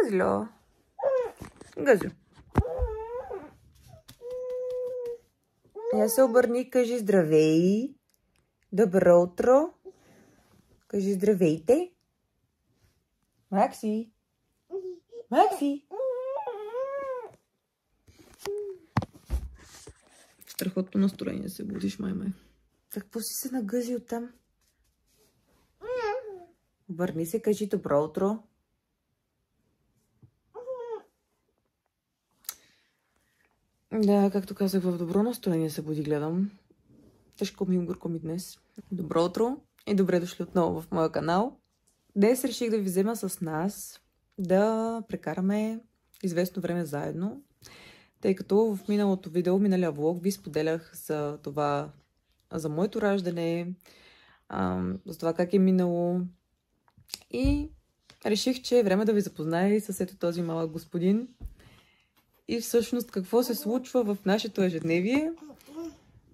Гъзло. Гъзло. Я се обърни и кажи здравей. Добро утро. Кажи здравейте. Макси. Макси. Страхотно настроение се будиш, май. Какво си се нагъзил там? Обърни се, кажи добро утро. Да, както казах, в добро настроение се буди, гледам. Тежко ми, горко ми днес. Добро утро и добре дошли отново в моя канал. Днес реших да ви взема с нас да прекараме известно време заедно, тъй като в миналото видео, миналия влог, ви споделях за това, за моето раждане, за това как е минало и реших, че е време да ви запозная и с ето този малък господин и всъщност какво се случва в нашето ежедневие.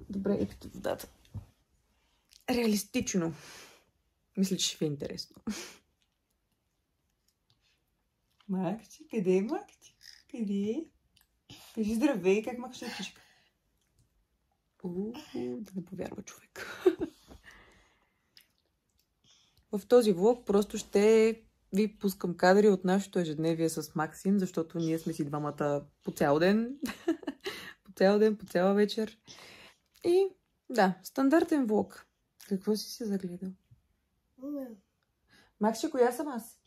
Добре, ето водата. Реалистично. Мисля, че ще ви е интересно. Макси, къде е Макси? Къде е? Кажи здравей, как махаш ръчичка? Да не повярва човек. В този влог просто ще ви пускам кадри от нашето ежедневие с Максим, защото ние сме си двамата по цял ден. По цял ден, по цяла вечер. И да, стандартен влог. Какво си се загледал? Макси, коя съм аз?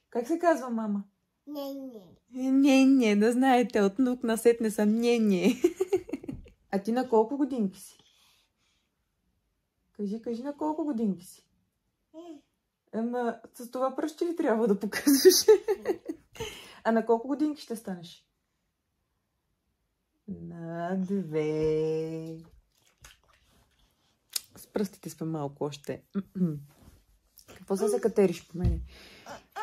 Как се казва мама? Не, да знаете, от тук насетне съм не. А ти на колко годинки си? Кажи на колко годинки си? С това пръще ли трябва да показваш? А на колко годинки ще станеш? На 2. С пръстите сме малко още. Какво се закатериш по мене?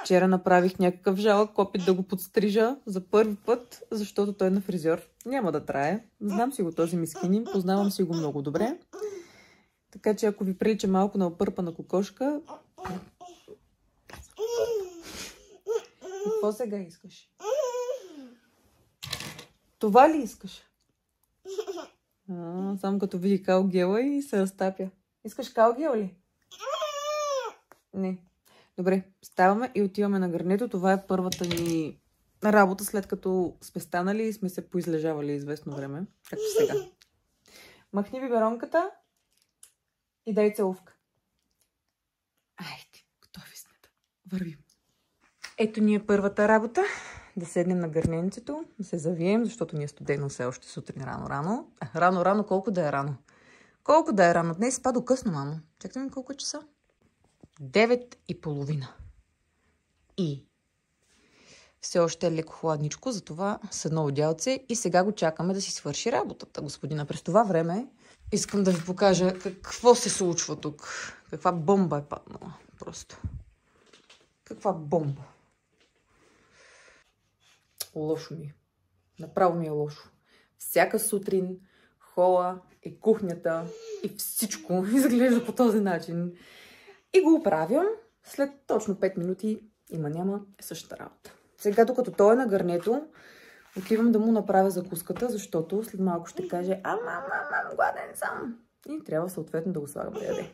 Вчера направих някакъв жалък опит да го подстрижа за първи път, защото той е на фризьор. Няма да трае. Знам си го този мискинин, познавам си го много добре. Така че ако ви прилича малко на опърпана кокошка... Какво сега искаш? Това ли искаш? Само като види калгела и се разтапя. Искаш калгел ли? Не. Добре, ставаме и отиваме на гърнето. Това е първата ни работа, след като сме станали и сме се поизлежавали известно време. Както сега. Махни биберонката и дай целувка. Айде, готови сме да вървим. Ето ни е първата работа. Да седнем на гърненцето, да се завием, защото ни е студено все още сутрин рано-рано. Рано-рано, колко да е рано? Колко да е рано? Днес спадо късно, мамо. Чакай ми колко часа. 9:30. И все още е леко хладничко, затова с едно одялце и сега го чакаме да си свърши работата, господина. През това време искам да ви покажа какво се случва тук. Каква бомба е паднала. Просто. Каква бомба. Лошо ми. Направо ми е лошо. Всяка сутрин хола и кухнята и всичко изглежда по този начин. И го оправям. След точно 5 минути има-няма е същата работа. Сега, докато той е на гърнето, отивам да му направя закуската, защото след малко ще каже: мам, гладен съм. И трябва съответно да го слагам да яде.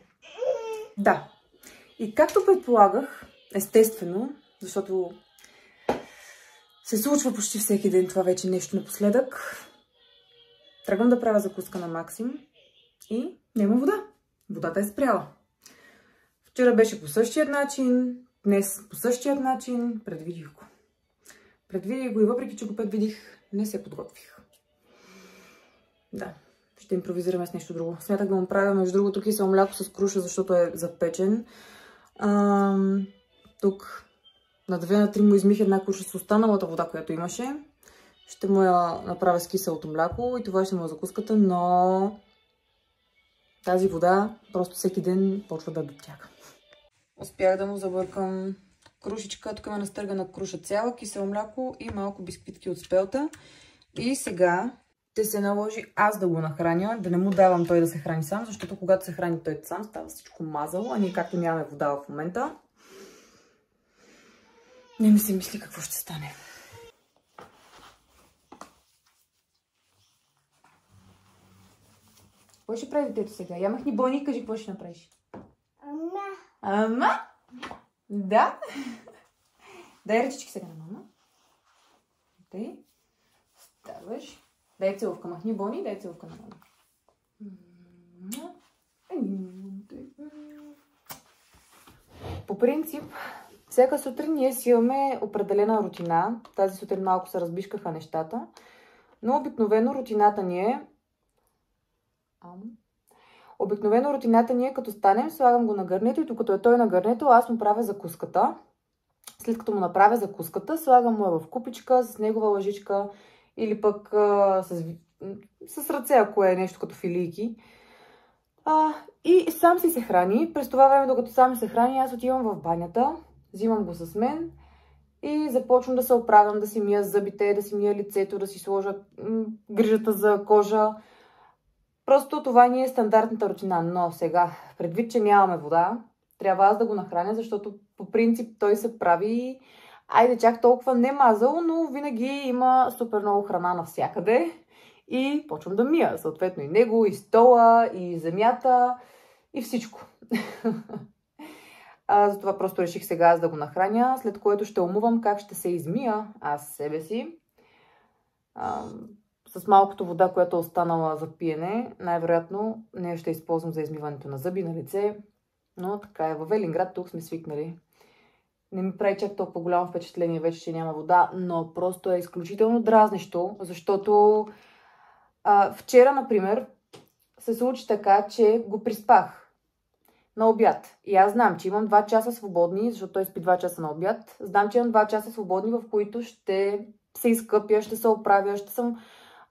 Да. И както предполагах, естествено, защото се случва почти всеки ден това вече нещо напоследък, тръгвам да правя закуска на Максим и няма вода. Водата е спряла. Вчера беше по същия начин, днес по същия начин, предвидих го. Предвидих го и въпреки, че го предвидих, не се подготвих. Да, ще импровизираме с нещо друго. Смятах да му правя, между другото, кисело мляко с круша, защото е запечен. Тук на 2 на 3 му измих една круша с останалата вода, която имаше. Ще му я направя с киселото мляко и това ще му е закуската, но тази вода просто всеки ден почва да дотяга. Успях да му забъркам крушичка, тук има настъргана круша цяла, кисело мляко и малко бисквитки от спелта. И сега ще се наложи аз да го нахраня, да не му давам той да се храни сам, защото когато се храни той сам, става всичко мазало, а ние както нямаме вода в момента, Не ми се мисли какво ще стане. Какво ще прави детето сега? Я махни Бони и кажи какво ще направиш. Ама? Да? Дай ръчички сега на мама. Дай. Ставаш. Дай целувка. Махни Бони и дай целувка на мама. По принцип, всяка сутрин ние си имаме определена рутина. Тази сутрин малко се разбишкаха нещата. Но обикновено рутината ни е... като станем, слагам го на гърнето и докато е той на гърнето, аз му правя закуската. След като му направя закуската, слагам му в купичка с негова лъжичка или пък с ръце, ако е нещо като филийки. И сам си се храни. През това време, докато сам се храни, аз отивам в банята, взимам го с мен и започвам да се оправям, да си мия зъбите, да си мия лицето, да си сложа грижата за кожа. Просто това ни е стандартната рутина. Но сега, предвид, че нямаме вода, трябва аз да го нахраня, защото по принцип той се прави, айде чак толкова не мазал, но винаги има супер много храна навсякъде. И почвам да мия, съответно и него, и стола, и земята, и всичко. Затова просто реших сега аз да го нахраня, след което ще умувам как ще се измия аз себе си. С малкото вода, която е останала за пиене, най-вероятно нея ще използвам за измиването на зъби, на лице. Но така е, във Велинград тук сме свикнали. Не ми прави чак толкова голямо впечатление вече, че няма вода, но просто е изключително дразнещо, защото вчера, например, се случи така, че го приспах на обяд. И аз знам, че имам 2 часа свободни, защото той спи 2 часа на обяд. Знам, че имам 2 часа свободни, в които ще се изкъпя, ще се оправя, ще съм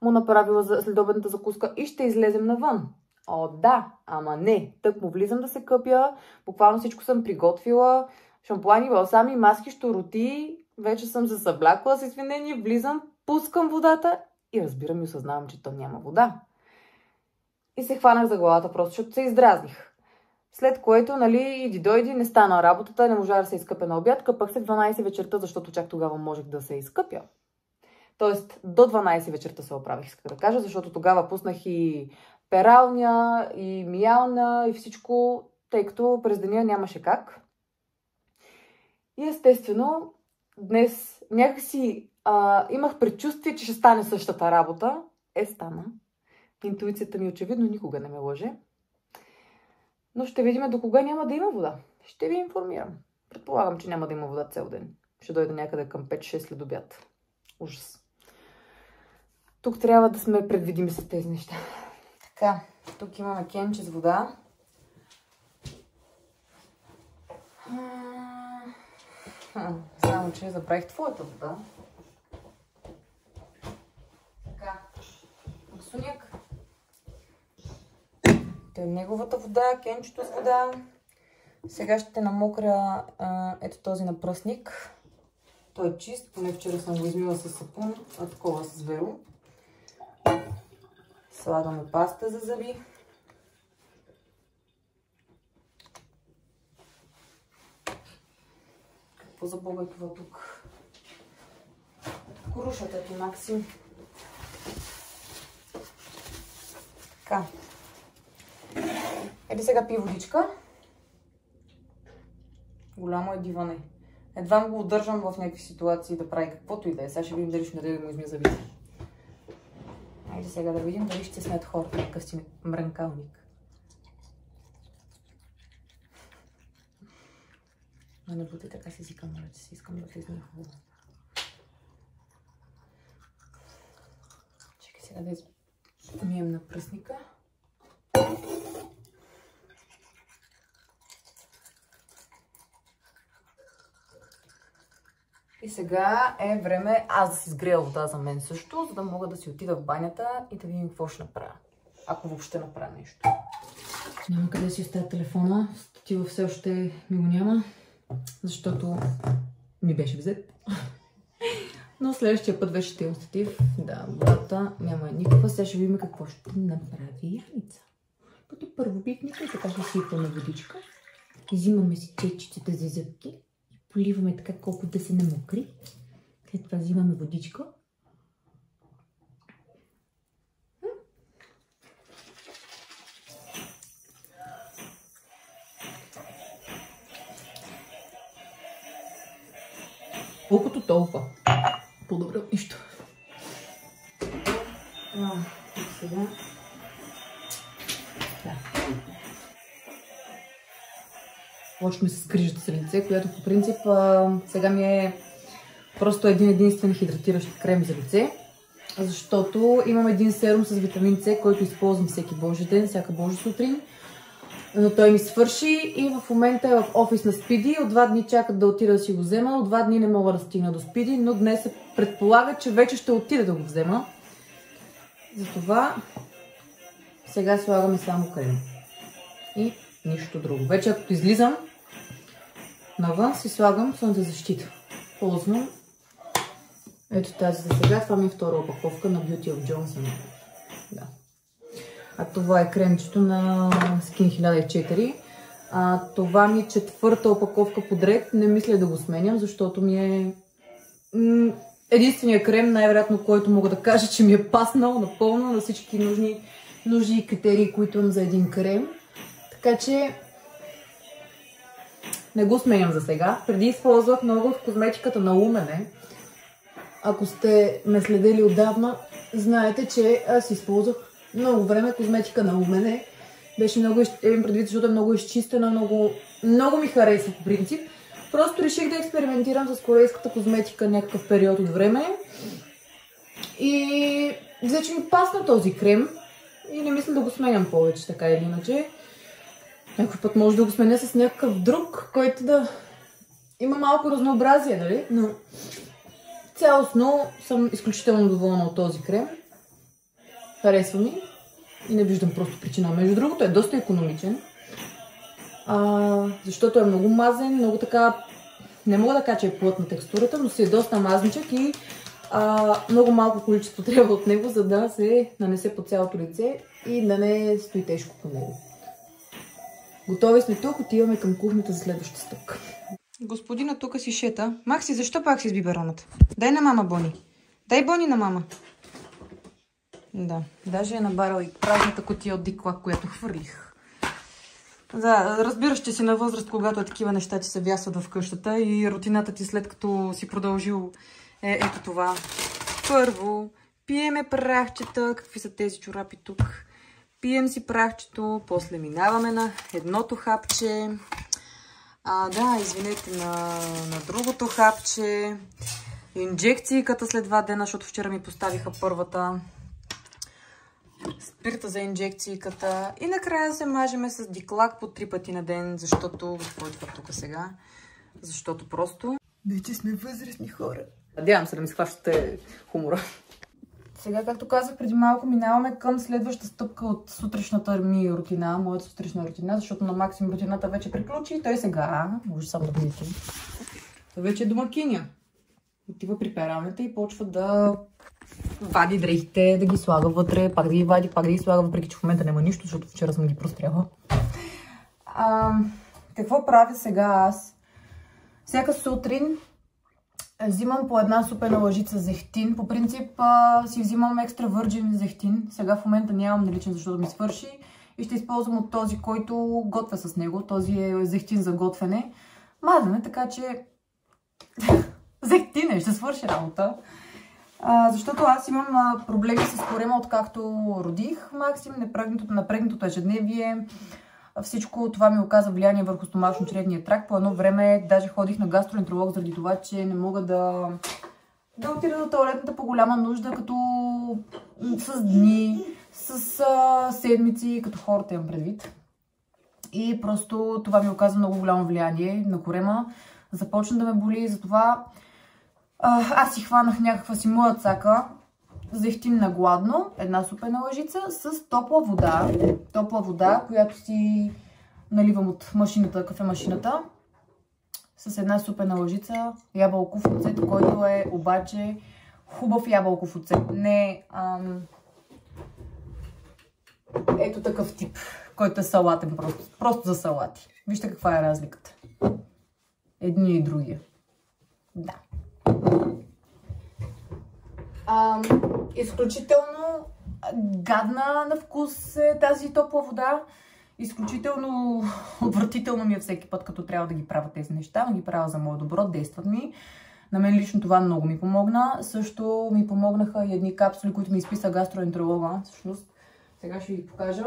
му направила следобедната закуска и ще излезем навън. О, да, ама не. Тък му влизам да се къпя, буквално всичко съм приготвила, шампуани, балсами, маски, щуроти, вече съм се съблякла с извинение, влизам, пускам водата и разбирам и осъзнавам, че там няма вода. И се хванах за главата просто, защото се издразних. След което, иди дойди, не стана работата, не можа да се изкъпя на обяд, къпах се в 12 вечерта, защото чак тогава можех да се изкъпя. Тоест, до 12 вечерта се оправих, иска да кажа, защото тогава пуснах и пералня, и миялна, и всичко, тъй като през деня нямаше как. И естествено, днес някакси имах предчувствие, че ще стане същата работа. Стана. Интуицията ми очевидно никога не ме лъже. Но ще видим до кога няма да има вода. Ще ви информирам. Предполагам, че няма да има вода цял ден. Ще дойде някъде към 5-6 след обяд. Ужас. Тук трябва да сме предвидими с тези неща. Така, тук имаме кенче с вода. Само, че забравих твоята вода. Така, Максуняк. Той е неговата вода, кенчето с вода. Сега ще намокря ето този напръсник. Той е чист, поне вчера съм го измила с сапун, а такова с веро. Слагаме паста за зъби. Какво за Бога е това тук? Крушата ти, Максим. Така. Еди сега пи водичка. Голямо е диване. Едва го удържам в някакви ситуации да прави каквото и да е. Сега ще видим дали ще даде да му измия зъбите. Айде сега да видим дали ще смеят хората. Такъв си мрънкалник. Но не бъде така си сикам, че си искам да влизам хубаво. Чекай сега да измием напръсника. И сега е време аз да си сгрея вода за мен също, за да мога да си отида в банята и да видим какво ще направя. Ако въобще направя нещо. Няма къде да си оставя телефона. Статива все още ми го няма, защото ми беше взет. Но следващия път вече ще имам статив. Да, водата няма никаква. Сега ще видим какво ще направи Яница. Като първо пикника и така ще сипваме водичка. Изимаме си чечиците за зъбки. Поливаме така, колко да се намокри. След това взимаме водичка. Колкото толкова. По-добре от нищо. Сега. Да. Почваме с грижата за лице, която по принцип сега ми е просто един-единствен хидратиращ крем за лице. Защото имам един серум с витамин С, който използвам всеки божи ден, всяка божа сутрин. Но той ми свърши и в момента е в офис на Спиди. От 2 дни чакат да отида да си го взема. От 2 дни не мога да стигна до Спиди, но днес се предполага, че вече ще отида да го взема. Затова сега слагаме само крем. И нищо друго. Вече ако излизам навън, си слагам слънцезащита. Ползвам ето тази за сега. Това ми е втора опаковка на Beauty of Johnson. Да. А това е кремчето на Skin 1004. Това ми е 4-та опаковка подред. Не мисля да го сменям, защото ми е единствения крем, най-вероятно, който мога да кажа, че ми е паснал напълно на всички нужни критерии, които имам за един крем. Така че не го сменям за сега. Преди използвах много в козметиката на Lumen. Ако сте ме следили отдавна, знаете, че аз използвах много време козметика на Lumen. Беше много, предвид, защото е много изчистена, много ми харесва по принцип. Просто реших да експериментирам с корейската козметика някакъв период от време. И взе, че ми пасна този крем. И не мисля да го сменям повече, така или иначе. Някой път може да го сменя с някакъв друг, който да има малко разнообразие, нали? Но цялостно съм изключително доволна от този крем. Харесва ми и не виждам просто причина. Между другото е доста икономичен, защото е много мазен, много така, не мога да кажа, че е плътна текстурата, но си е доста мазничък и много малко количество трябва от него, за да се нанесе по цялото лице и да не стои тежко по него. Готови сме тук, отиваме към кухнята за следващата стъпка. Господина тук си шета. Макси, защо пак си с бибероната? Дай на мама Бони. Дай Бони на мама. Да, даже е набарал и празната кутия от диклак, която хвърлих. Да, разбираш, че си на възраст, когато е такива неща ти се вясват в къщата и рутината ти след като си продължил ето това. Първо, пиеме прахчета. Какви са тези чорапи тук? Пием си прахчето, после минаваме на едното хапче. Да, извинете, на другото хапче. Инжекцията след 2 дена, защото вчера ми поставиха първата. Спирта за инжекцията. И накрая се мажеме с диклак по 3 пъти на ден, защото... Какво е това тук сега? Защото просто... Вече сме възрастни хора. Надявам се да ми схващате хумора. Сега, както казах преди малко, минаваме към следващата стъпка от сутрешната ми рутина, моята сутрична рутина, защото на Максим рутината вече приключи и той сега, може само да видите, вече е домакиня. Отива при пералнята и почва да вади дрехите, да ги слага вътре, пак да ги вади, пак да ги слага, въпреки че в момента няма нищо, защото вчера съм ги простряла. Какво правя сега аз? Всяка сутрин взимам по една супена лъжица зехтин. По принцип си взимам екстра върджин зехтин. Сега в момента нямам наличен, защото ми свърши. И ще използвам от този, който готвя с него. Този е зехтин за готвене. Мазане, така че зехтин ще свърши работа. Защото аз имам проблеми с корема, откакто родих Максим, напрегнатото ежедневие. Всичко това ми оказа влияние върху стомашно-чревния тракт. По едно време даже ходих на гастроентеролог заради това, че не мога да отида до тоалетната по голяма нужда, като с дни, с седмици, като хората имам предвид. И просто това ми оказа много голямо влияние на корема. Започна да ме боли, затова аз си хванах някаква си моя цака, зехтин на гладно, една супена лъжица с топла вода. Топла вода, която си наливам от машината, кафемашината. С една супена лъжица ябълков оцет, който е обаче хубав ябълков оцет. Не ето такъв тип, който е салатен просто за салати. Вижте каква е разликата. Едни и други. Да. Изключително гадна на вкус е тази топла вода. Изключително отвратително ми е всеки път, като трябва да ги правя тези неща, но ги правя за мое добро, действат ми. На мен лично това много ми помогна. Също ми помогнаха и едни капсули, които ми изписа гастроентеролога. Всъщност, сега ще ви покажа.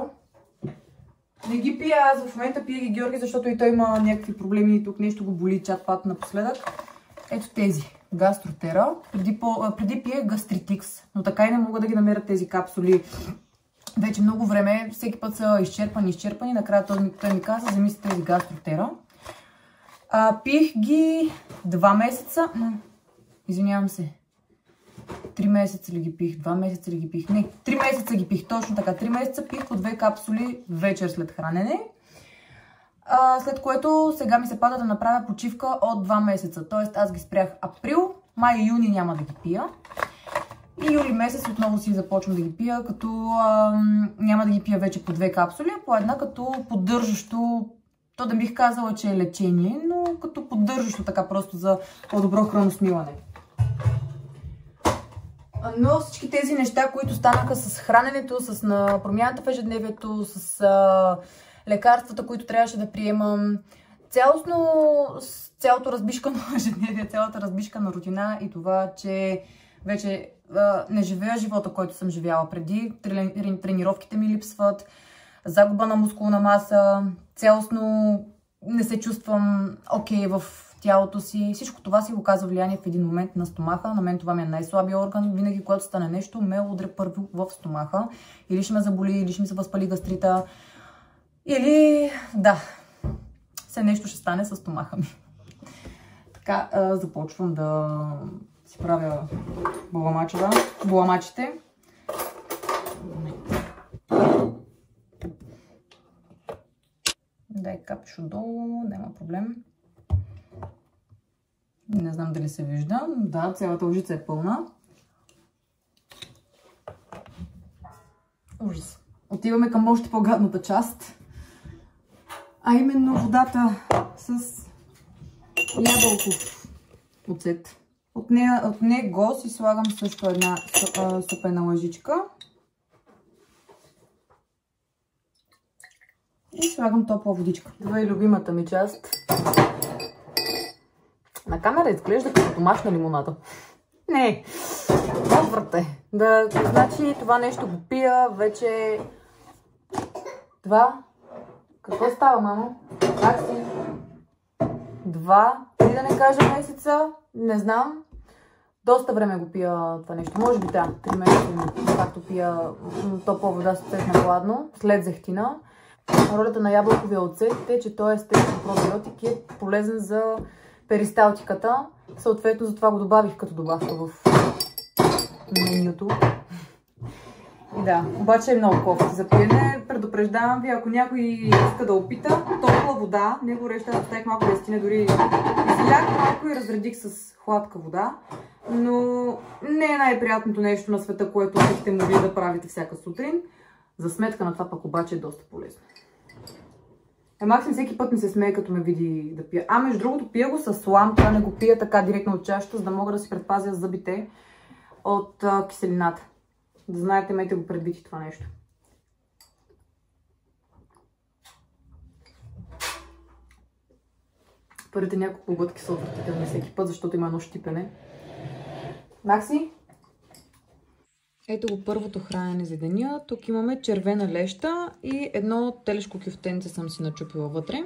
Не ги пия аз, в момента пия ги Георги, защото и той има някакви проблеми и тук нещо го боли чат-пат напоследък. Ето тези. Гастротера. Преди пие Гастритикс, но така и не мога да ги намеря тези капсули. Вече много време, всеки път са изчерпани. Накрая той ми каза, вземи си тези Гастротера. Пих ги 2 месеца. Извинявам се. 3 месеца ли ги пих? 2 месеца ли ги пих? Не, 3 месеца ги пих. Точно така. 3 месеца пих по 2 капсули вечер след хранене. След което сега ми се пада да направя почивка от 2 месеца. Тоест аз ги спрях април, май и юни няма да ги пия. И юли месец отново си започвам да ги пия, като няма да ги пия вече по 2 капсули, а по една като поддържащо, то да бих казала, че е лечение, но като поддържащо така просто за по-добро храносмилане. Но всички тези неща, които станаха с храненето, с промяната в ежедневието, с лекарствата, които трябваше да приемам, цялото разбишкано ежедневие, цялата разбишкана рутина и това, че вече не живея живота, който съм живяла преди. Тренировките ми липсват, загуба на мускулна маса, цялостно не се чувствам окей в тялото си. Всичко това си го казва влияние в един момент на стомаха. На мен това ми е най-слабия орган. Винаги, когато стане нещо, ме удря първо в стомаха. Или ще ме заболи, или ще ми се възпали гастрита. Или, да, все нещо ще стане с стомаха ми. Така, започвам да си правя буламачите. Дай капиш отдолу, няма проблем. Не знам дали се вижда. Да, цялата лъжица е пълна. Ужас. Отиваме към още по-гадната част. А именно водата с ябълков оцет. От него си слагам също една супена лъжичка. И слагам топла водичка. Това е любимата ми част. На камера изглежда като домашна лимонада. Не, отврате. Да, значи това нещо го пия вече 2. Какво става, мамо? Как си? 2, 3 да не кажа месеца. Не знам. Доста време го пия това нещо. Може би да, 3 месеца, както пия топла вода с оцет на хладно, след зехтина. Ролята на ябълковия оцет е, че той е естествен пробиотик и е полезен за перисталтиката. Съответно, затова го добавих като добавка в менюто. И да, обаче е много кофти за пиене. Предупреждавам ви, ако някой иска да опита, топла вода, не гореща, оставих малко да стине, дори излях малко и разредих с хладка вода. Но не е най-приятното нещо на света, което бихте могли да правите всяка сутрин. За сметка на това пък обаче е доста полезно. Максим всеки път ми се смее, като ме види да пия. Между другото, пия го с слам, това не го пия така директно от чашата, за да мога да си предпазя зъбите от киселината. Да знаете, имайте го предвид и това нещо. Първите няколко глътки са отвратителни всеки път, защото има едно щипене. Макси? Ето го първото хранене за деня. Тук имаме червена леща и едно телешко кюфтенце съм си начупила вътре.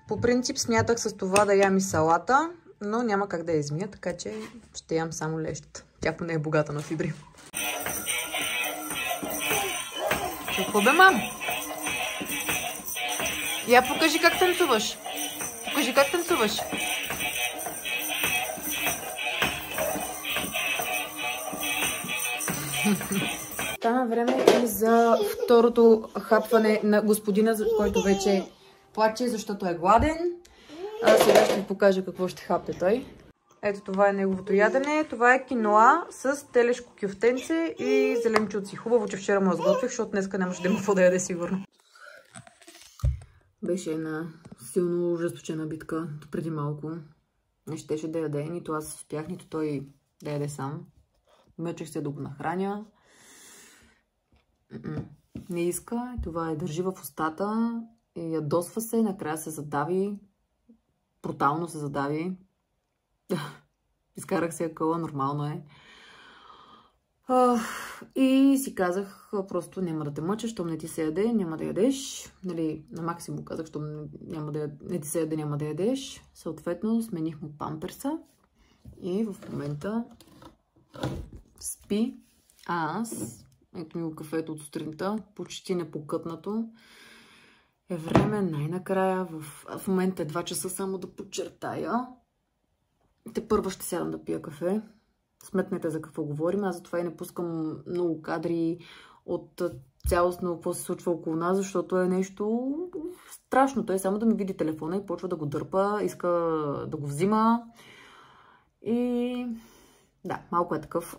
По принцип смятах с това да ям и салата, но няма как да я измия, така че ще ям само лещата. Тя поне е богата на фибри. Какво бе, мам? Я покажи как танцуваш. Покажи как танцуваш. Стана време и за второто хапване на господина, който вече плаче, защото е гладен. Сега ще ви покажа какво ще хапе той. Ето това е неговото ядене. Това е киноа с телешко кюфтенце и зеленчуци. Хубаво, че вчера му сготвих, защото днеска нямаше да има какво да яде сигурно. Беше една силно ожесточена битка преди малко. Не щеше да яде, нито аз успях, нито той да яде сам. Мъчех се да го нахраня. Не иска, това държи в устата, ядосва се, накрая се задави, брутално се задави. Изкарах се акъла, нормално е. И си казах, просто няма да те мъча, щом не ти се яде, няма да ядеш. Нали, на максимум казах, щом не ти се яде, няма да ядеш. Съответно, смених му памперса и в момента спи. Аз, ето ми го кафето от сутринта, почти непокътнато. Е време най-накрая, в момента е 2 часа, само да подчертая. Тепърва ще сядам да пия кафе. Сметнете за какво говорим. Аз затова и не пускам много кадри от цялостно какво се случва около нас, защото е нещо страшно. Той само да ми види телефона и почва да го дърпа, иска да го взима. И да, малко е такъв.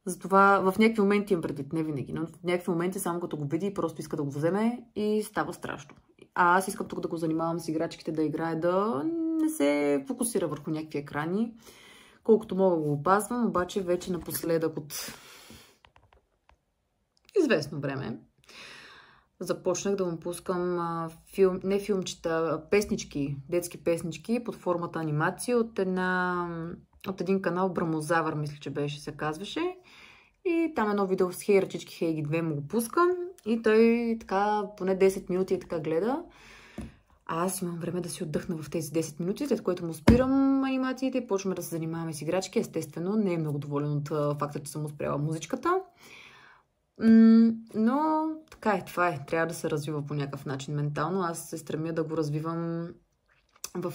Затова в някакви моменти имам предвид, не винаги, но в някакви моменти само като го види, просто иска да го вземе и става страшно. А аз искам тук да го занимавам с играчките, да играе, да не се фокусира върху някакви екрани. Колкото мога го опазвам, обаче вече напоследък от известно време започнах да му пускам не филмчета, песнички, детски песнички под формата анимация от един канал Брамозавър, мисля, че беше, се казваше. И там едно видео с Хей ръчички, Хей ги две му го пускам. И той така поне 10 минути е така гледа. А аз имам време да си отдъхна в тези 10 минути, след което му спирам анимациите и почваме да се занимаваме с играчки. Естествено, не е много доволен от факта, че съм му спряла музичката. Но така е, това е. Трябва да се развива по някакъв начин ментално. Аз се стремя да го развивам в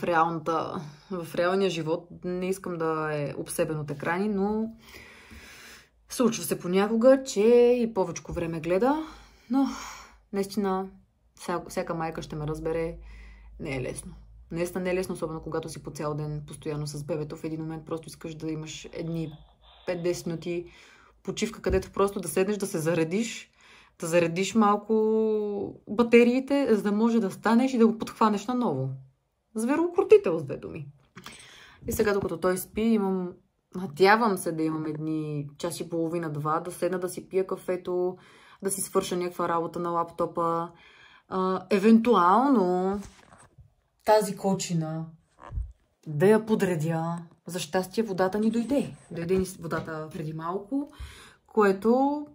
реалния живот. Не искам да е обсебен от екрани, но случва се понякога, че и повечко време гледа. Но наистина всяка майка ще ме разбере. Не е лесно. Наистина не е лесно, особено когато си по цял ден постоянно с бебето. В един момент просто искаш да имаш едни 5-10 минути почивка, където просто да седнеш, да се заредиш, да заредиш малко батериите, за да може да станеш и да го подхванеш наново. Звероукротител, с две думи. И сега, докато той спи, надявам се да имам едни час и половина-два, да седна да си пия кафето, да си свърша някаква работа на лаптопа. Евентуално тази кочина да я подредя. За щастие водата ни дойде. Дойде ни водата преди малко, което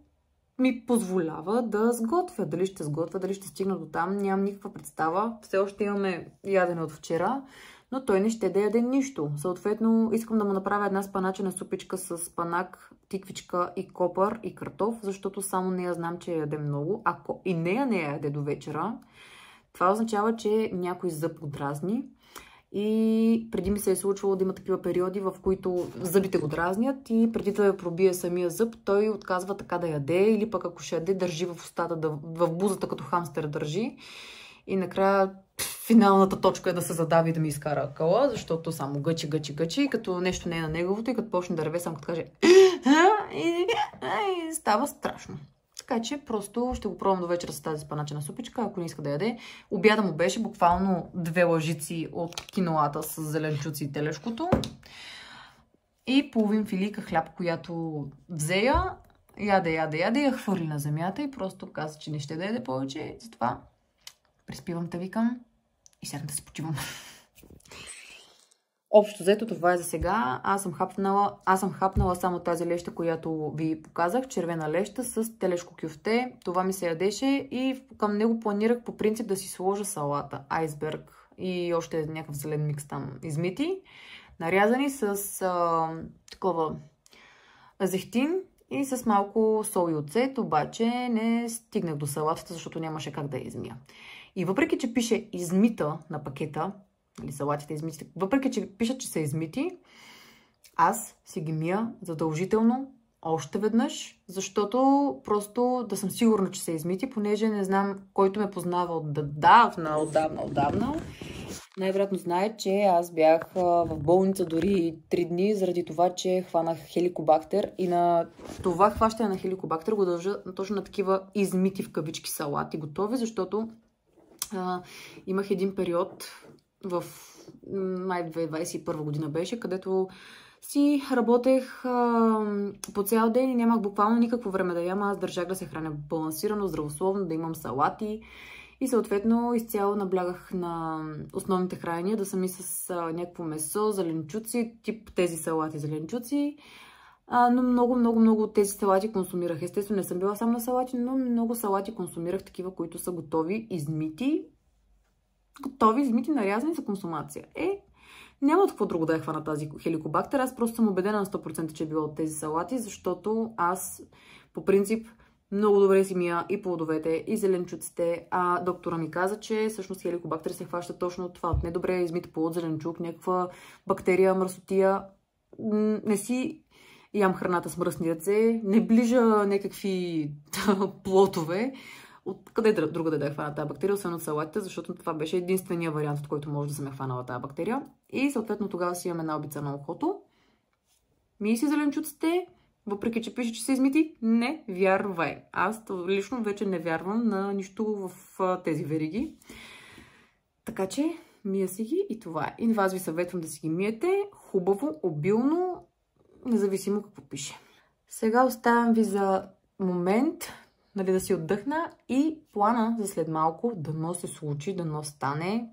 ми позволява да сготвя. Дали ще сготвя, дали ще стигна до там, нямам никаква представа. Все още имаме ядене от вчера, но той не ще да яде нищо. Съответно, искам да му направя една спаначена супичка с спанак, тиквичка и копър и картоф, защото само нея знам, че яде много. Ако и нея не я яде до вечера, това означава, че някой зъб го дразни. И преди ми се е случвало да има такива периоди, в които зъбите го дразнят и преди да пробие самия зъб, той отказва така да яде или пък ако ще яде, държи в устата, в бузата като хамстер държи. И накрая финалната точка е да се задави и да ми изкара акъла, защото само гъчи, като нещо не е на неговото и като почне да реве, само като каже и става страшно. Така че просто ще го пробвам до вечера с тази спаначена супичка, ако не иска да яде. Обяда му беше буквално 2 лъжици от киноата с зеленчуци и телешкото. И половин филийка хляб, която взея, яде, я хвърли на земята и просто каза, че не ще да яде повече. Затова приспивам те викам и сядам да се почивам. Общо взето това е за сега. Аз съм хапнала само тази леща, която ви показах. Червена леща с телешко кюфте. Това ми се ядеше и към него планирах по принцип да си сложа салата. Айсберг и още някакъв зелен микс там измити. Нарязани с такова зехтин и с малко сол и оцет. Обаче не стигнах до салатата, защото нямаше как да я измия. И въпреки, че пише измита на пакета, или салатите измити, въпреки, че пишат, че са измити, аз си ги мия задължително още веднъж, защото просто да съм сигурна, че са измити, понеже не знам, който ме познава отдавна. Най-вероятно знае, че аз бях в болница дори 3 дни, заради това, че хванах хеликобактер и на това хващане на хеликобактер го дължа точно на такива измити в кавички салати готови, защото Имах един период в май 2021 година беше, където си работех по цял ден и нямах буквално никакво време да ям. Аз държах да се храня балансирано, здравословно, да имам салати и съответно изцяло наблягах на основните хранения, да съм и с някакво месо, зеленчуци, тип тези салати зеленчуци. Но много от тези салати консумирах. Естествено, не съм била само на салати, но много салати консумирах такива, които са готови, измити, нарязани за консумация. Няма от какво друго да я хвана тази хеликобактер. Аз просто съм убедена на 100%, че е била от тези салати, защото аз по принцип много добре си мия и плодовете, и зеленчуците. Доктора ми каза, че всъщност хеликобактер се хваща точно от това. От недобре измит плод, зеленчук, някаква бактерия, мръсотия. Не си ям храната с мръсни ръце, не ближа някакви плотове. Откъде друга да е хвана тази бактерия, освен от салатите, защото това беше единствения вариант, от който може да съм е хванала тази бактерия. И съответно тогава си имам една обица на ухото. Мий си зеленчуците, въпреки че пише, че са измити, не вярвай. Аз лично вече не вярвам на нищо в тези вериги. Така че мия си ги и това е. И вас ви съветвам да си ги миете хубаво, обилно, независимо какво пише. Сега оставям ви за момент, да си отдъхна и плана за след малко, дано се случи, дано стане,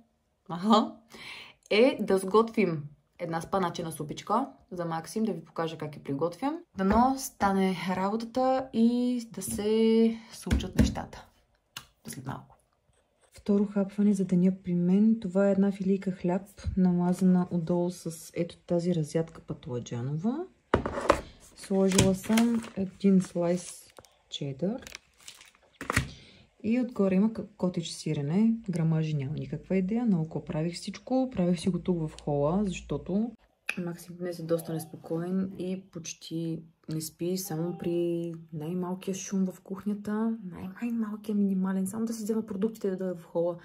е да сготвим една спаначена супичка за Максим, да ви покажа как я приготвям. Дано стане работата и да се случат нещата. До след малко. Второ хапване за деня при мен. Това е една филийка хляб, намазана отдолу с ето тази разядка патладжанова. Сложила съм един слайс чедър. И отгоре има котич сирене. Грамажи няма никаква идея. Наоколо правих всичко. Правих си го тук в хола, защото Максим днес е доста неспокоен и почти не спи. Само при най-малкия шум в кухнята. Най-малкия минимален. Само да си взема продуктите да в хола.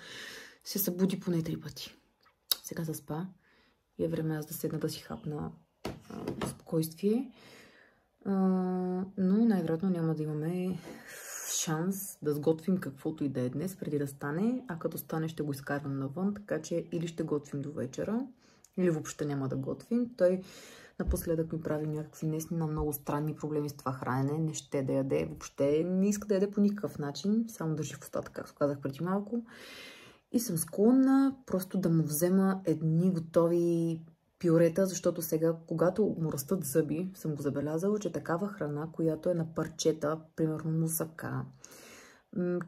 Се събуди поне 3 пъти. Сега заспа. И е време аз да седна да си хапна спокойствие. Но най-вероятно няма да имаме шанс да сготвим каквото и да е днес, преди да стане, а като стане ще го изкарвам навън, така че или ще готвим до вечера, или въобще няма да готвим. Той напоследък ми прави някакви наистина много странни проблеми с това хранене, не ще да яде, въобще не иска да яде по никакъв начин, само държи в устата, както казах преди малко. И съм склонна просто да му взема едни готови пюрета, защото сега, когато му растат зъби, съм го забелязала, че такава храна, която е на парчета, примерно мусака,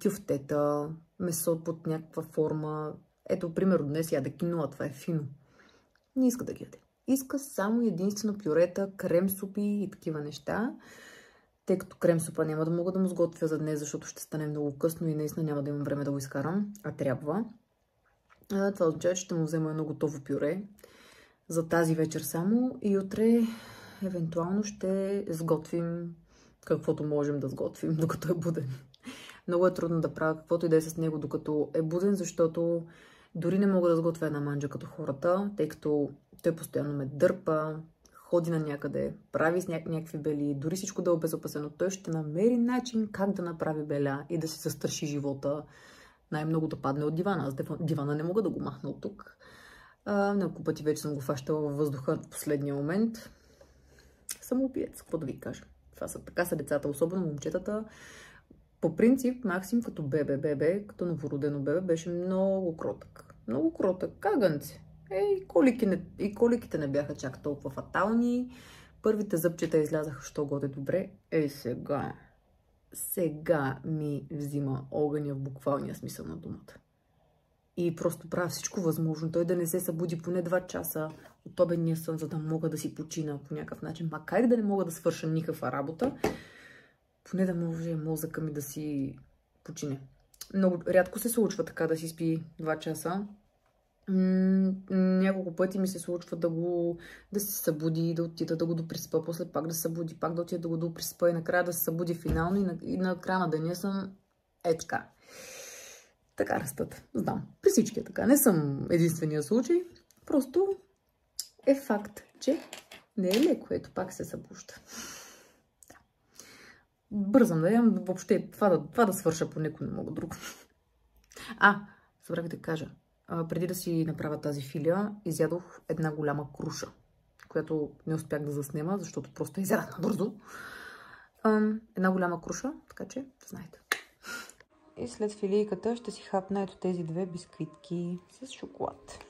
кюфтета, месо под някаква форма. Ето, примерно днес яде киноа, това е фино. Не иска да ги яде. Иска само единствено пюрета, крем супи и такива неща. Тъй като крем супа няма да мога да му сготвя за днес, защото ще стане много късно и наистина няма да имам време да го изкарам, а трябва. Това означава, че ще му взема едно готово пюре за тази вечер само и утре евентуално ще сготвим каквото можем да сготвим, докато е буден. Много е трудно да правя каквото и да е с него, докато е буден, защото дори не мога да сготвя една манджа като хората, тъй като той постоянно ме дърпа, ходи на някъде, прави с някакви бели, дори всичко да е обезопасено. Той ще намери начин как да направи беля и да си застраши живота. Най-много да падне от дивана. Аз дивана не мога да го махна от тук. Няколко пъти вече съм го фащала във въздуха в последния момент. Самоубиец, какво да ви кажа. Така са децата, особено момчетата. По принцип, Максим като бебе, като новородено бебе, беше много кротък. Много кротък, каганци. И коликите не бяха чак толкова фатални. Първите зъбчета излязаха, що годе добре. Сега ми взима огъня в буквалния смисъл на думата. И просто правя всичко възможно. Той да не се събуди поне 2 часа от обедния сън, за да мога да си почина по някакъв начин. Макар и да не мога да свърша никаква работа, поне да може мозъка ми да си почине. Много рядко се случва така да си спи 2 часа. Няколко пъти ми се случва да се събуди, да отида да го доприспа, после пак да се събуди, пак да отида да го доприспа и накрая да се събуди финално и на края на деня съм така. Така растат. Знам. При всички е така. Не съм единствения случай. Просто е факт, че не е леко. Ето пак се събужда. Да. Бързам да ям. Въобще това да свърша по никой не мога друго. забравих да кажа. Преди да си направя тази филия, изядох една голяма круша, която не успях да заснема, защото просто изядах набързо. Една голяма круша, така че да знаете. И след филийката ще си хапна ето тези две бисквитки с шоколад.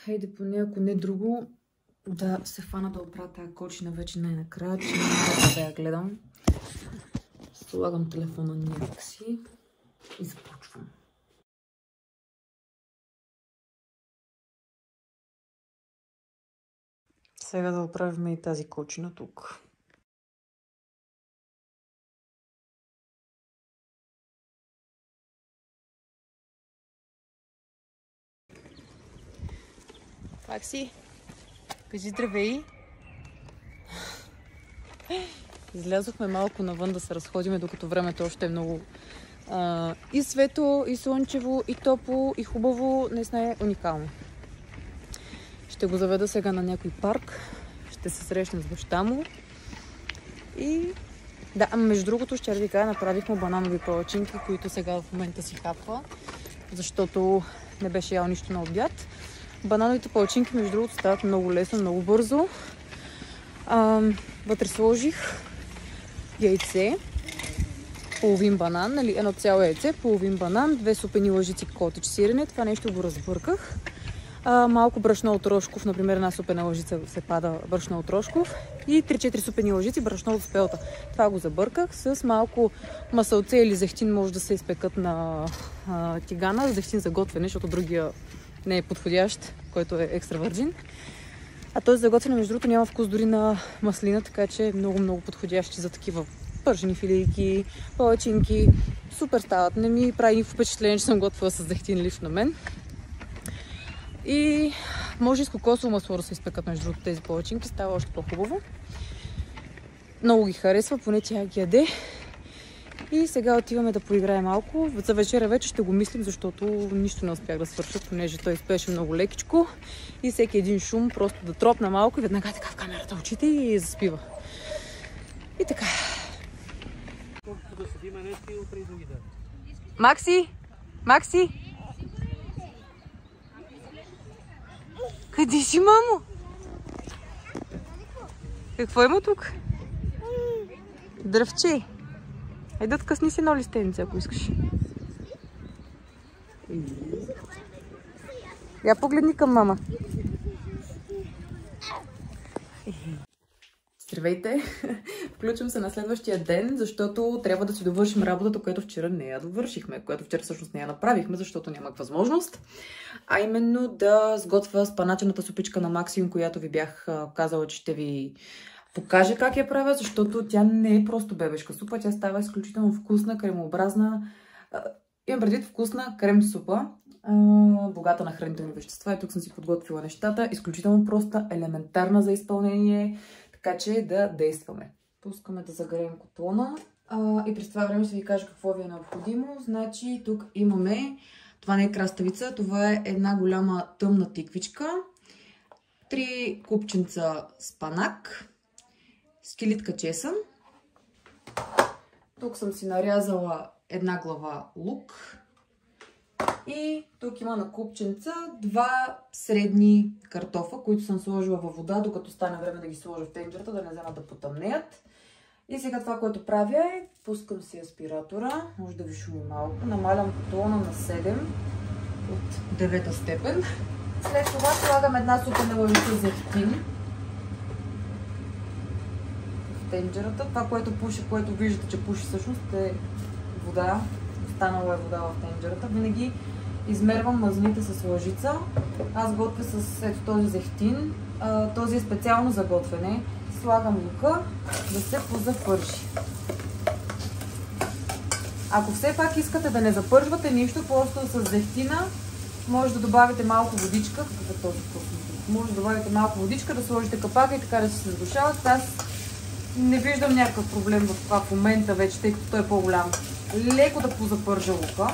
Хайде поне, ако не друго, да се фана да оправя тази кочина вече най-накрая, че няма да я гледам. Слагам телефона някакси и започвам. Сега да оправим и тази кочина тук. Макси, кажи здравей. Излязохме малко навън да се разходиме, докато времето още е много и светло, и слънчево, и топло, и хубаво. Наистина е уникално. Ще го заведа сега на някой парк. Ще се срещнем с баща му. И да, между другото, ще ви кажа, направихме бананови палачинки, които сега в момента си хапва, защото не беше ял нищо на обяд. Банановите палачинки, между другото, стават много лесно, много бързо. Вътре сложих яйце, половин банан, нали, едно цяло яйце, половин банан, 2 супени лъжици котеч сирене. Това нещо го разбърках. Малко брашно от Рошков, например, една супена лъжица се пада брашно от Рошков и 3-4 супени лъжици брашно от спелта. Това го забърках с малко масълце или зехтин, може да се изпекат на тигана, зехтин за готвене, защото другия не е подходящ, който е екстра върджин. А този за готвене, между другото, няма вкус дори на маслина, така че е много подходящи за такива пържени филийки, палачинки. Супер стават. Не ми прави никакво впечатление, че съм готвила с зехтин лично на мен. И може и с кокосово масло да се изпекат, между другото, тези палачинки. Става още по-хубаво. Много ги харесва, поне тя ги яде. И сега отиваме да поиграем малко. За вечера вече ще го мислим, защото нищо не успях да свърша, понеже той спеше много лекичко. И всеки един шум просто да тропна малко и веднага така в камерата очите и заспива. И така. Макси! Макси! Къде си, мамо? Какво има тук? Дръвче. Айде да откъсни си едно листенце, ако искаш. Я погледни към мама. Здравейте! Включвам се на следващия ден, защото трябва да си довършим работата, която вчера не я довършихме, която вчера всъщност не я направихме, защото нямах възможност. А именно да сготвя спаначената супичка на Максим, която ви бях казала, че ще ви покажа как я правя, защото тя не е просто бебешка супа, тя става изключително вкусна, кремообразна. Имам предвид вкусна крем супа, богата на хранителни вещества. И тук съм си подготвила нещата. Изключително проста, елементарна за изпълнение, така че да действаме. Пускаме да загреем котлона и през това време ще ви кажа какво ви е необходимо. Значи тук имаме, това не е краставица, това е една голяма тъмна тиквичка, 3 купченца спанак, скелитка чесън. Тук съм си нарязала една глава лук. И тук има на купченца 2 средни картофа, които съм сложила във вода, докато стане време да ги сложа в тенджерата, да не вземат да потъмнеят. И сега това, което правя е, пускам си аспиратора, може да ви шуми малко, намалям котлона на 7 от 9-та степен. След това слагам една супена лъжица зехтин в тенджерата. Това, което пуши, което виждате, че пуши всъщност е вода. Останала е вода в тенджерата. Винаги измервам мазнините с лъжица. Аз готвя с ето този зехтин. Този е специално за готвене. Слагам лука да се позапържи. Ако все пак искате да не запържвате нищо, просто с зехтина може да добавите малко водичка. Може да добавите малко водичка, да сложите капака и така да се задушават. Аз не виждам някакъв проблем в това в момента вече, тъй като той е по-голям. Леко да позапържа лука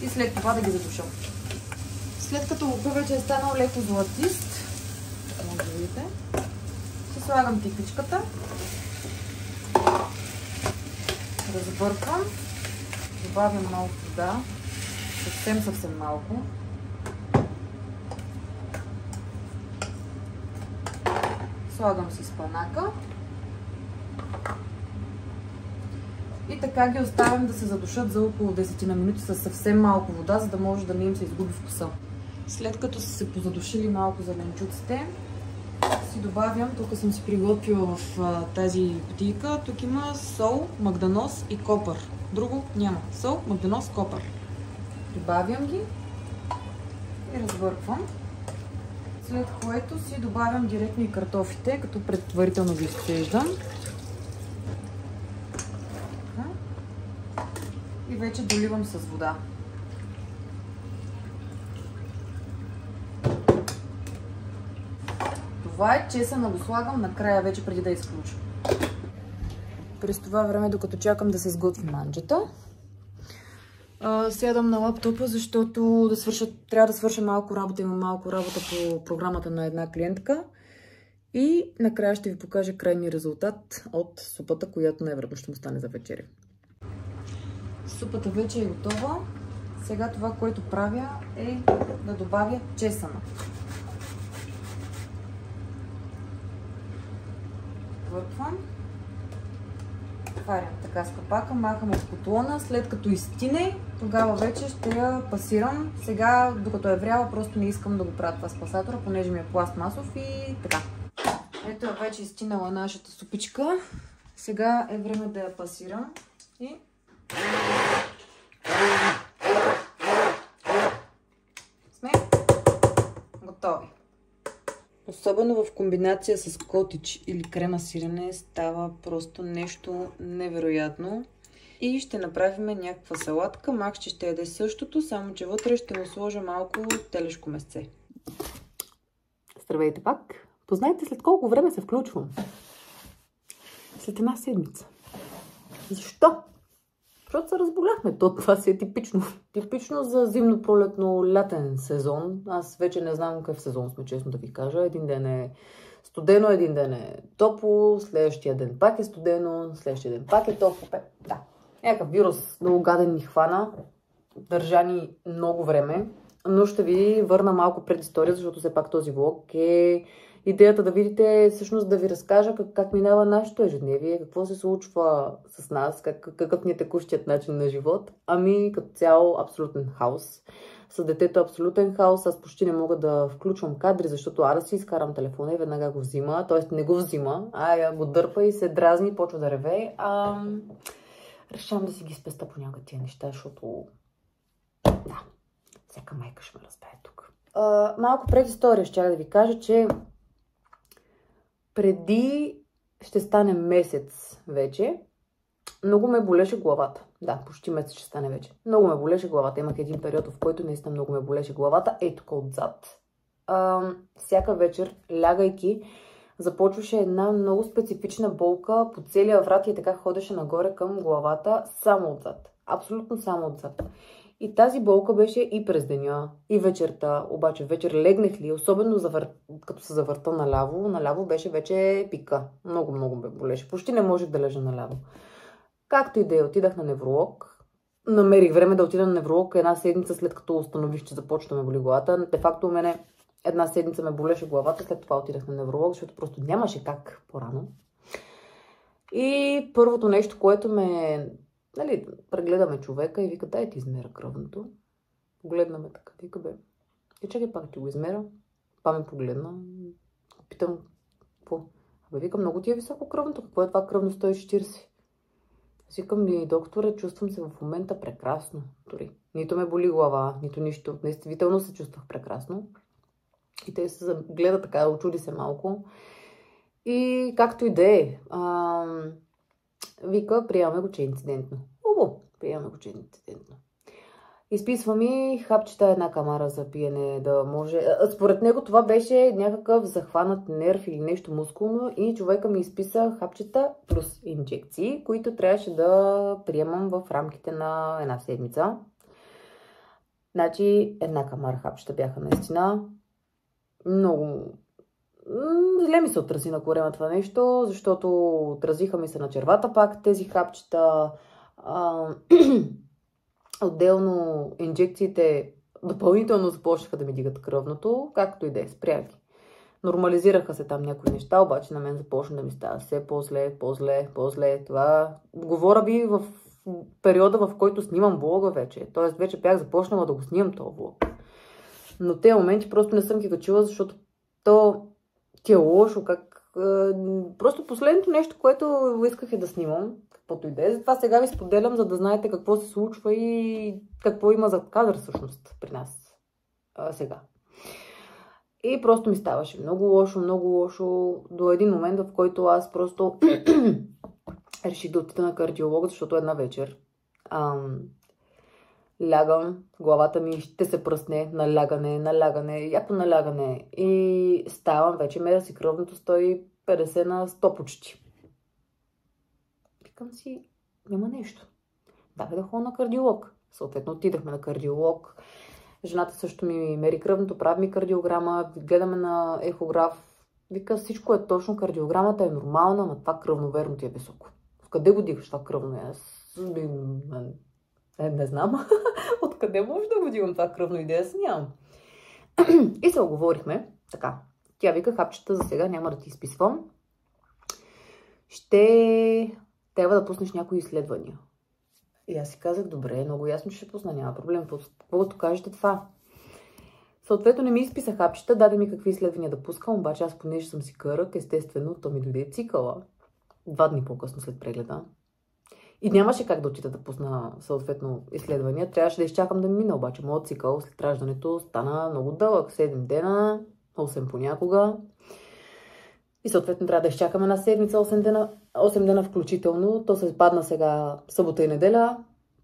и след това да ги задушам. След като лука вече е станал леко златист, може да видите, ще слагам тиквичката, разбърквам Добавям малко вода. Съвсем малко. Слагам си спанака. И така ги оставям да се задушат за около 10 на минути с съвсем малко вода, за да може да не им се изгуби вкуса. След като са се позадушили малко зеленчуците, си добавям, тук съм си приготвила в тази кутийка, тук има сол, магданоз и копър. Друго няма. Сол, магданоз, копър. Прибавям ги и развърквам. След което си добавям директно и картофите, като предварително ги изцеждам. И вече доливам с вода. Това е чесъна, го слагам накрая, вече преди да изключа. През това време, докато чакам да се сготви манджата, сядам на лаптопа, защото трябва да свърша малко работа. Имам малко работа по програмата на една клиентка. И накрая ще ви покажа крайния резултат от супата, която най-вероятно ще му стане за вечеря. Супата вече е готова. Сега това, което правя, е да добавя чесъна. Върквам. Отварям така с капака, махам от котлона. След като изстине, тогава вече ще я пасирам. Сега, докато е вряла, просто не искам да го правя това с пасатора, понеже ми е пластмасов и така. Ето вече изстинала нашата супичка. Сега е време да я пасирам и сме готови. Особено в комбинация с котич или крема сирене става просто нещо невероятно. И ще направим някаква салатка. Макс ще яде същото, само че вътре ще му сложа малко телешко месце. Здравейте пак! Познайте след колко време се включвам? След една седмица. Защо? Защото се разболяхме. Това си е типично. Типично за зимно-пролетно-лятен сезон. Аз вече не знам какъв сезон сме, честно да ви кажа. Един ден е студено, един ден е топло, следващия ден пак е студено, следващия ден пак е топло. Да. Някакъв вирус много гаден ни хвана. Държа ни много време. Но ще ви върна малко пред история, защото все пак този влог е идеята да видите, всъщност да ви разкажа как минава нашето ежедневие, какво се случва с нас, какъв ни е текущият начин на живот. Ами като цяло абсолютен хаос. С детето абсолютен хаос. Аз почти не мога да включвам кадри, защото да си изкарам телефона и веднага го взима. Т.е. не го взима, а го дърпа и се дразни, почва да реве. Решавам да си ги спеста понякога тия неща, защото да, всяка майка ще ме разбере тук. Малко пред история ще да ви кажа, че преди ще стане месец вече, много ме болеше главата. Да, почти месец ще стане вече. Много ме болеше главата. Имах един период, в който наистина много ме болеше главата. Ей тук отзад. Всяка вечер, лягайки, започваше една много специфична болка по целия врат и така ходеше нагоре към главата, само отзад. Абсолютно само отзад. И тази болка беше и през деня, и вечерта. Обаче вечер легнах ли, особено като се завърта наляво беше вече пика. Много ме болеше. Почти не можех да лежа наляво. Както и да е, отидах на невролог. Намерих време да отида на невролог една седмица след като установих, че започна да ме боли главата. Де факто у мене една седмица ме болеше главата, след това отидах на невролог, защото просто нямаше как по-рано. И първото нещо, което ме... прегледаме човека и вика, дай ти измера кръвното. Погледна ме така, вика, бе. И чакай пак ти го измера. Па ме погледна. Питам, какво? Викам, много ти е високо кръвното. Какво е това кръвно 140? Аз викам ли, докторе, чувствам се в момента прекрасно. Дори. Нито ме боли глава, нито нищо. Действително се чувствах прекрасно. И те се гледа така, очуди се малко. И както и да е, вика, приемаме го, че е инцидентно. Приемаме го, че е инцидентно. Изписва ми хапчета една камара за пиене, да може... Според него това беше някакъв захванат нерв или нещо мускулно и човека ми изписа хапчета плюс инжекции, които трябваше да приемам в рамките на една седмица. Значи една камара хапчета бяха наистина много... Зле ми се отрази на корема това нещо, защото отразиха ми се на червата пак тези хапчета. Отделно инжекциите допълнително започнаха да ми дигат кръвното, както и да е, спря ги. Нормализираха се там някои неща, обаче на мен започна да ми става все по-зле. Това говоря ви в периода, в който снимам влога вече. Тоест вече бях започнала да го снимам този влог. Но тези моменти просто не съм ги качила, защото то ти е лошо. Просто последното нещо, което исках е да снимам, каквото и да е. Затова сега ви споделям, за да знаете какво се случва и какво има зад кадър всъщност при нас сега. И просто ми ставаше много лошо до един момент, в който аз просто реших да отида на кардиолог, защото една вечер лягам, главата ми ще се пръсне, налягане, яко налягане и ставам, вече меря си кръвното 150 на 100 почти. Викам си, няма нещо. Давай да ходя на кардиолог. Съответно отидахме на кардиолог. Жената също ми мери кръвното, прави ми кардиограма, гледаме на ехограф. Вика, всичко е точно, кардиограмата е нормална, но това кръвноверно ти е високо. Къде го дигаш това кръвно? Не знам. Откъде може да го дигам това кръвно? Идея си нямам. И се оговорихме. Така. Тя вика, хапчета за сега няма да ти изписвам. Ще трябва да пуснеш някои изследвания. И аз си казах, добре, много ясно, че ще пусна, няма проблем. Каквото кажете това. Съответно не ми изписа хапчета, даде ми какви изследвания да пускам, обаче аз понеже съм си кърък, естествено, то ми дойде цикъла. 2 дни по-късно след прегледа. И нямаше как да отида да пусна съответно изследвания. Трябваше да изчакам да ми мине, обаче моят цикъл след раждането стана много дълъг. 7 дена, 8 понякога. И съответно трябва да изчакам една седмица, 8 дена включително. То се падна сега събота и неделя.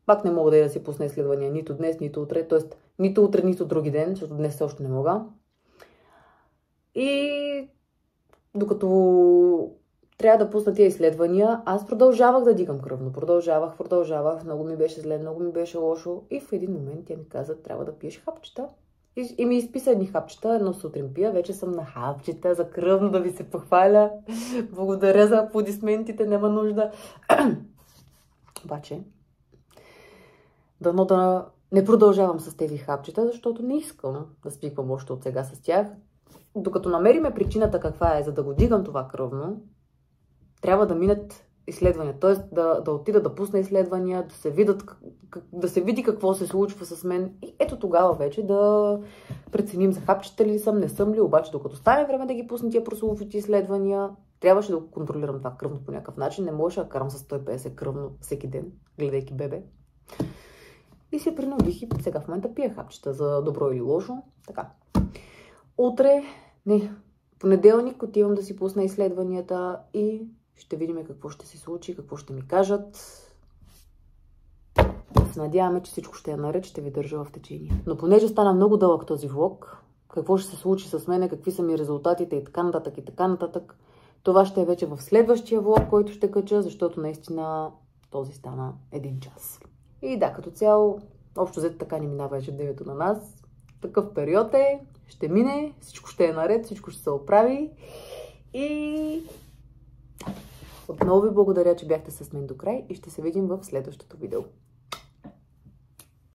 Пак не мога да си пусна изследвания нито днес, нито утре. Тоест нито утре, нито други ден, защото днес още не мога. И докато трябва да пусна тия изследвания, аз продължавах да дигам кръвно. Продължавах. Много ми беше зле, много ми беше лошо. И в един момент тя ми каза, трябва да пиеш хапчета. И ми изписа едни хапчета, едно сутрин пия. Вече съм на хапчета за кръвно, да ви се похваля. Благодаря за аплодисментите, няма нужда. Обаче, дано да не продължавам с тези хапчета, защото не искам да спиквам още от сега с тях. Докато намериме причината каква е, за да го дигам това кръвно, трябва да минат изследвания. Т.е. да отида да пусна изследвания, да се види какво се случва с мен. И ето тогава вече да преценим за хапчета ли съм, не съм ли. Обаче докато стане време да ги пусна тия прословути изследвания, трябваше да го контролирам това кръвно по някакъв начин. Не можеше да карам с 150 кръвно всеки ден, гледайки бебе. И се принудих и сега в момента пия хапчета за добро или лошо. Така. Утре, понеделник отивам да си пусна изследванията и ще видим какво ще се случи, какво ще ми кажат. Се надяваме, че всичко ще е наред, ще ви държа в течение. Но понеже стана много дълъг този влог, какво ще се случи с мене, какви са ми резултатите и така нататък, това ще е вече в следващия влог, който ще кача, защото наистина този стана 1 час. И да, като цяло, общо взето така ни минава ежедневието на нас. Такъв период е, ще мине, всичко ще е наред, всичко ще се оправи. И отново ви благодаря, че бяхте с мен до край и ще се видим в следващото видео.